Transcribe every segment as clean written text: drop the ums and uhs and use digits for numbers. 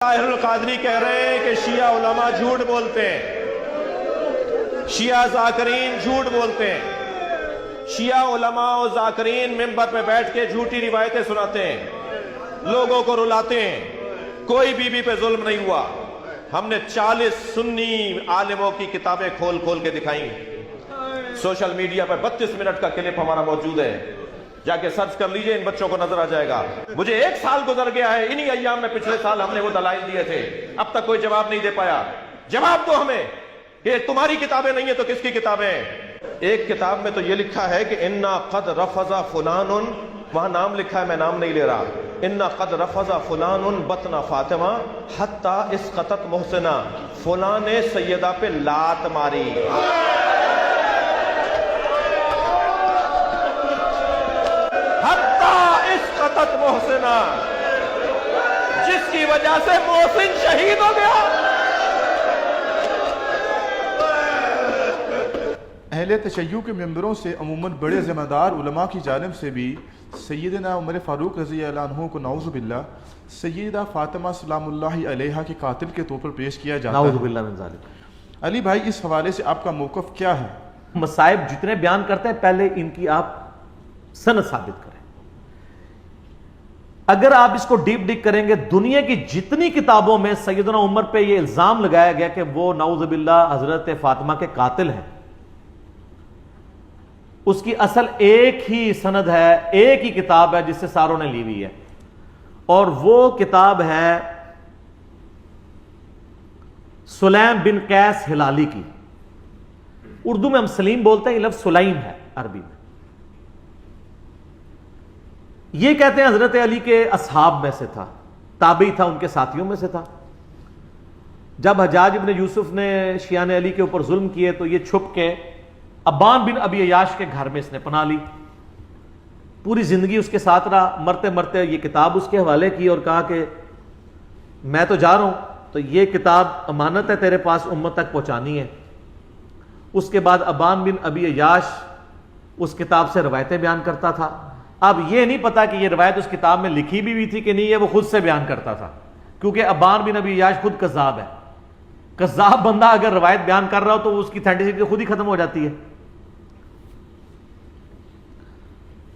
طاہر القادری کہہ رہے ہیں کہ شیعہ علماء جھوٹ بولتے ہیں، شیعہ ذاکرین جھوٹ بولتے ہیں، شیعہ علماء و ذاکرین منبر پہ بیٹھ کے جھوٹی روایتیں سناتے ہیں، لوگوں کو رلاتے ہیں۔ کوئی بی بی پہ ظلم نہیں ہوا۔ ہم نے 40 سنی عالموں کی کتابیں کھول کھول کے دکھائیں۔ سوشل میڈیا پر 32 منٹ کا کلپ ہمارا موجود ہے، جا کے سرچ کر لیجئے، ان بچوں کو نظر آ جائے گا۔ مجھے 1 سال گزر گیا ہے، انہی ایام میں پچھلے سال ہم نے وہ دلائل دیے تھے، اب تک کوئی جواب نہیں دے پایا۔ جواب دو ہمیں کہ تمہاری کتابیں نہیں ہیں تو کس کی کتابیں ہیں؟ ایک کتاب میں تو یہ لکھا ہے کہ انا قد رفض فلان، وہاں نام لکھا ہے، میں نام نہیں لے رہا، انا قد رفض فلان بطن فاطمہ حتی اسقطت محسنہ، فلاں نے سیدہ پہ لات ماری۔ محسنہ، جس کی وجہ سے محسن شہید ہو گیا۔ اہل تشیع کے ممبروں سے عموماً بڑے ذمہ دار علماء کی جانب سے بھی سیدنا عمر فاروق رضی اللہ عنہ کو نعوذ باللہ سیدہ فاطمہ سلام اللہ علیہا کے قاتل کے طور پر پیش کیا جاتا ہے۔ نعوذ باللہ من ذالک۔ علی بھائی، اس حوالے سے آپ کا موقف کیا ہے؟ مصائب جتنے بیان کرتے ہیں پہلے ان کی آپ سند ثابت کریں۔ اگر آپ اس کو ڈیپ ڈگ کریں گے، دنیا کی جتنی کتابوں میں سیدنا عمر پہ یہ الزام لگایا گیا کہ وہ نعوذ باللہ حضرت فاطمہ کے قاتل ہیں، اس کی اصل ایک ہی سند ہے، ایک ہی کتاب ہے جس سے ساروں نے لی ہوئی ہے، اور وہ کتاب ہے سلیم بن قیس ہلالی کی۔ اردو میں ہم سلیم بولتے ہیں، یہ لفظ سلیم ہے عربی میں۔ یہ کہتے ہیں حضرت علی کے اصحاب میں سے تھا، تابعی تھا، ان کے ساتھیوں میں سے تھا۔ جب حجاج ابن یوسف نے شیعان علی کے اوپر ظلم کیے تو یہ چھپ کے ابان بن ابی عیاش کے گھر میں اس نے پناہ لی، پوری زندگی اس کے ساتھ رہا۔ مرتے مرتے یہ کتاب اس کے حوالے کی اور کہا کہ میں تو جا رہا ہوں، تو یہ کتاب امانت ہے تیرے پاس، امت تک پہنچانی ہے۔ اس کے بعد ابان بن ابی عیاش اس کتاب سے روایتیں بیان کرتا تھا۔ اب یہ نہیں پتا کہ یہ روایت اس کتاب میں لکھی بھی تھی کہ نہیں ہے، وہ خود سے بیان کرتا تھا، کیونکہ ابان بن ابی عیاش خود کذاب ہے۔ کذاب بندہ اگر روایت بیان کر رہا ہو تو اس کی اتھینٹسٹی خود ہی ختم ہو جاتی ہے۔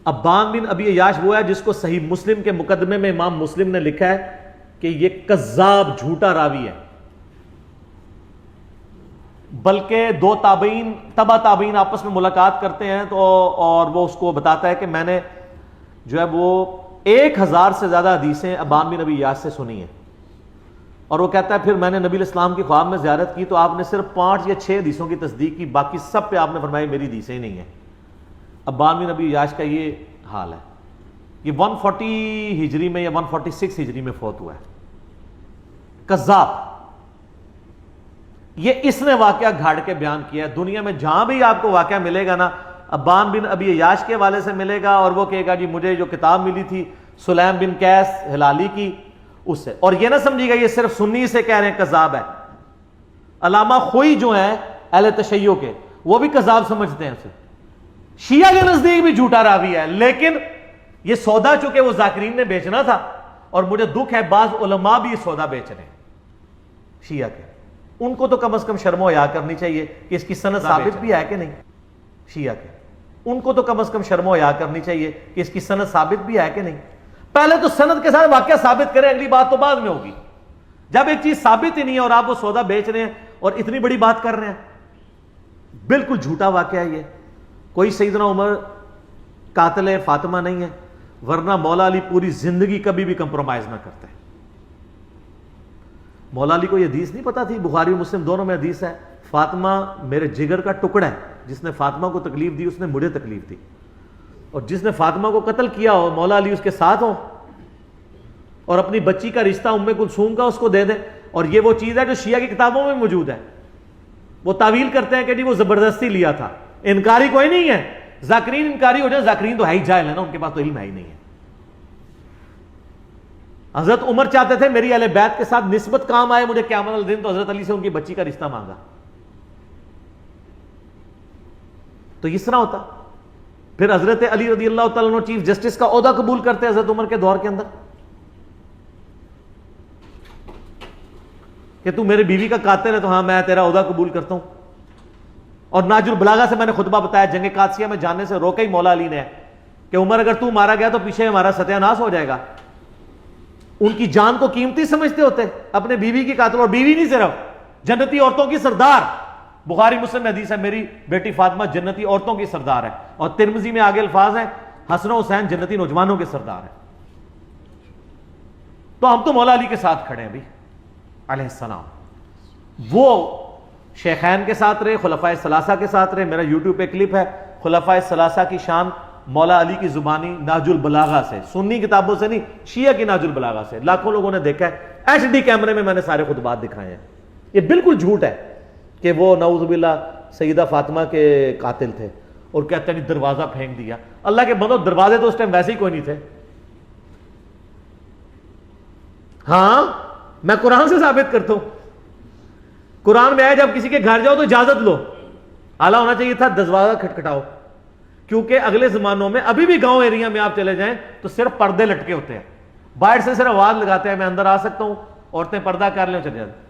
ابان بن ابی عیاش وہ ہے جس کو صحیح مسلم کے مقدمے میں امام مسلم نے لکھا ہے کہ یہ کذاب، جھوٹا راوی ہے۔ بلکہ 2 تابعین، تبع تابعین آپس میں ملاقات کرتے ہیں تو اور وہ اس کو بتاتا ہے کہ میں نے جو ہے وہ 1000 سے زیادہ حدیثیں ابان بن ابی عیاش سے سنی ہیں، اور وہ کہتا ہے پھر میں نے نبی علیہ السلام کی خواب میں زیارت کی تو آپ نے صرف 5 یا 6 حدیثوں کی تصدیق کی، باقی سب پہ آپ نے فرمایا میری حدیثیں ہی نہیں ہیں۔ ابان بن ابی عیاش کا یہ حال ہے۔ یہ 140 ہجری میں یا 146 ہجری میں فوت ہوا ہے۔ کذاب۔ یہ اس نے واقعہ گھاڑ کے بیان کیا ہے۔ دنیا میں جہاں بھی آپ کو واقعہ ملے گا نا، ابان بن ابی عیاش کے حوالے سے ملے گا، اور وہ کہے گا جی مجھے جو کتاب ملی تھی سلیم بن قیس ہلالی کی، اس سے۔ اور یہ نہ سمجھیے گا یہ صرف سنی سے کہہ رہے ہیں کذاب ہے۔ علامہ خوئی جو ہیں اہل تشیع کے، وہ بھی کذاب سمجھتے ہیں اسے۔ شیعہ کے نزدیک بھی جھوٹا راوی ہے، لیکن یہ سودا چونکہ وہ ذاکرین نے بیچنا تھا، اور مجھے دکھ ہے بعض علماء بھی یہ سودا بیچ رہے ہیں شیعہ کے۔ ان کو تو کم از کم شرم و حیا کرنی چاہیے کہ اس کی سند ثابت بھی ہے کہ نہیں۔ شیعہ کے ان کو تو کم از کم شرم و حیا کرنی چاہیے کہ اس کی سند ثابت بھی ہے کہ نہیں۔ پہلے تو سند کے ساتھ واقعہ ثابت کریں، اگلی بات تو بعد میں ہوگی۔ جب ایک چیز ثابت ہی نہیں ہے اور آپ وہ سودا بیچ رہے ہیں اور اتنی بڑی بات کر رہے ہیں، بالکل جھوٹا واقعہ ہے یہ۔ کوئی سیدنا عمر قاتل فاطمہ نہیں ہے، ورنہ مولا علی پوری زندگی کبھی بھی کمپرومائز نہ کرتے۔ مولا علی کو یہ حدیث نہیں پتا تھی، بخاری و مسلم دونوں میں حدیث ہے، فاطمہ میرے جگر کا ٹکڑا ہے، جس نے فاطمہ کو تکلیف دی اس نے مجھے تکلیف دی، اور جس نے فاطمہ کو قتل کیا ہو مولا علی اس کے ساتھ ہو، اور اپنی بچی کا رشتہ ام کلثوم کا اس کو دے دے۔ اور یہ وہ چیز ہے جو شیعہ کی کتابوں میں موجود ہے۔ وہ تعویل کرتے ہیں کہ جی وہ زبردستی لیا تھا، انکاری کوئی نہیں ہے۔ ذاکرین انکاری ہو جائے، ذاکرین تو ہے ہی جاہل ہے نا، ان کے پاس تو علم ہے ہی نہیں ہے۔ حضرت عمر چاہتے تھے میری اہل بیت کے ساتھ نسبت کام آئے مجھے قیامت والے دن، تو حضرت علی سے ان کی بچی کا رشتہ مانگا۔ تو اس طرح ہوتا۔ پھر حضرت علی رضی اللہ تعالیٰ عنہ چیف جسٹس کا عہدہ قبول کرتے حضرت عمر کے دور کے اندر۔ کہ تو میرے بیوی کا قاتل ہے تو ہاں میں تیرا عہدہ قبول کرتا ہوں. اور ناج البلاغہ سے میں نے خطبہ بتایا جنگ قادسیہ میں جانے سے روکا ہی مولا علی نے کہ عمر اگر تو مارا گیا تو پیچھے ہمارا ستیہ ناش ہو جائے گا. ان کی جان کو قیمتی سمجھتے ہوتے اپنے بیوی کی قاتل, اور بیوی نہیں صرف جنتی عورتوں کی سردار. بخاری مسلم حدیث ہے میری بیٹی فاطمہ جنتی عورتوں کی سردار ہے, اور ترمذی میں آگے الفاظ ہیں حسن و حسین جنتی نوجوانوں کے سردار ہیں. تو ہم تو مولا علی کے ساتھ کھڑے ہیں بھی علیہ السلام. وہ شیخین کے ساتھ رہے, خلفائے ثلاثہ کے ساتھ رہے. میرا یوٹیوب پہ کلپ ہے خلفائے ثلاثہ کی شان مولا علی کی زبانی ناج البلاغہ سے, سنی کتابوں سے نہیں, شیعہ کی ناج البلاغہ سے. لاکھوں لوگوں نے دیکھا ہے, HD کیمرے میں نے سارے خطبات دکھائے ہیں. یہ بالکل جھوٹ ہے کہ وہ نعوذ باللہ سیدہ فاطمہ کے قاتل تھے, اور کہتے ہیں دروازہ پھینک دیا. اللہ کے بندو دروازے تو اس ٹائم ویسے ہی کوئی نہیں تھے. ہاں میں قرآن سے ثابت کرتا ہوں, قرآن میں ہے جب کسی کے گھر جاؤ تو اجازت لو. اعلیٰ ہونا چاہیے تھا دروازہ کھٹکھٹاؤ, کیونکہ اگلے زمانوں میں ابھی بھی گاؤں ایریا میں آپ چلے جائیں تو صرف پردے لٹکے ہوتے ہیں, باہر سے صرف آواز لگاتے ہیں میں اندر آ سکتا ہوں, عورتیں پردہ کر لیں چلے جاتے.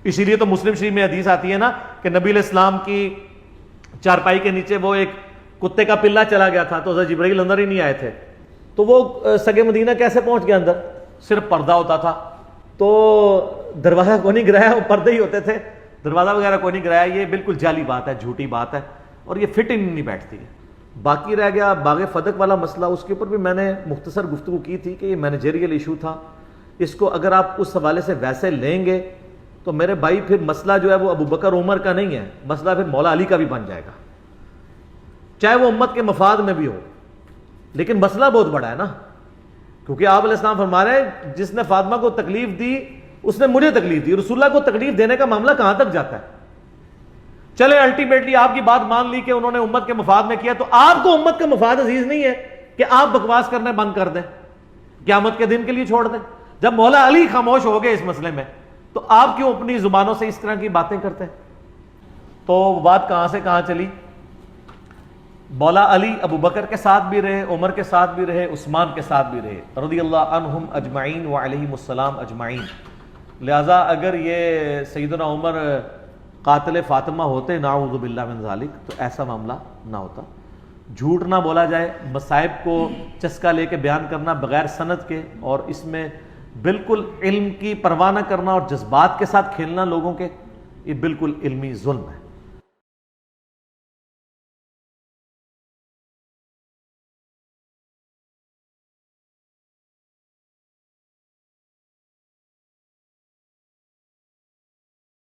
اسی لیے تو مسلم شریف میں حدیث آتی ہے نا کہ نبی علیہ السلام کی چارپائی کے نیچے وہ ایک کتے کا پلہ چلا گیا تھا تو حضرت جبرائیل اندر ہی نہیں آئے تھے. تو وہ سگے مدینہ کیسے پہنچ گیا اندر؟ صرف پردہ ہوتا تھا. تو دروازہ کوئی نہیں گرایا, وہ پردے ہی ہوتے تھے, دروازہ وغیرہ کوئی نہیں گرایا. یہ بالکل جعلی بات ہے, جھوٹی بات ہے, اور یہ فٹ ان نہیں بیٹھتی ہے. باقی رہ گیا باغ فدق والا مسئلہ, اس کے اوپر بھی میں نے مختصر گفتگو کی تھی کہ یہ مینیجریل ایشو تھا. اس کو اگر آپ اس حوالے سے ویسے لیں گے تو میرے بھائی پھر مسئلہ جو ہے وہ ابو بکر عمر کا نہیں ہے, مسئلہ پھر مولا علی کا بھی بن جائے گا, چاہے وہ امت کے مفاد میں بھی ہو. لیکن مسئلہ بہت بڑا ہے نا, کیونکہ آپ علیہ السلام فرما رہے ہیں جس نے فاطمہ کو تکلیف دی اس نے مجھے تکلیف دی. رسول اللہ کو تکلیف دینے کا معاملہ کہاں تک جاتا ہے؟ چلے الٹیمیٹلی آپ کی بات مان لی کہ انہوں نے امت کے مفاد میں کیا, تو آپ کو امت کا مفاد عزیز نہیں ہے کہ آپ بکواس کرنے بند کر دیں, قیامت کے دن کے لیے چھوڑ دیں. جب مولا علی خاموش ہو گئے اس مسئلے میں تو آپ کیوں اپنی زبانوں سے اس طرح کی باتیں کرتے ہیں؟ تو بات کہاں سے کہاں چلی. مولا علی ابو بکر کے ساتھ بھی رہے, عمر کے ساتھ بھی رہے, عثمان کے ساتھ بھی رہے, رضی اللہ عنہم اجمعین وعلیہم السلام اجمعین. لہذا اگر یہ سیدنا عمر قاتل فاطمہ ہوتے نعوذ باللہ من ذالک تو ایسا معاملہ نہ ہوتا. جھوٹ نہ بولا جائے, مصائب کو چسکا لے کے بیان کرنا بغیر سند کے, اور اس میں بالکل علم کی پرواہ نہ کرنا اور جذبات کے ساتھ کھیلنا لوگوں کے, یہ بالکل علمی ظلم ہے.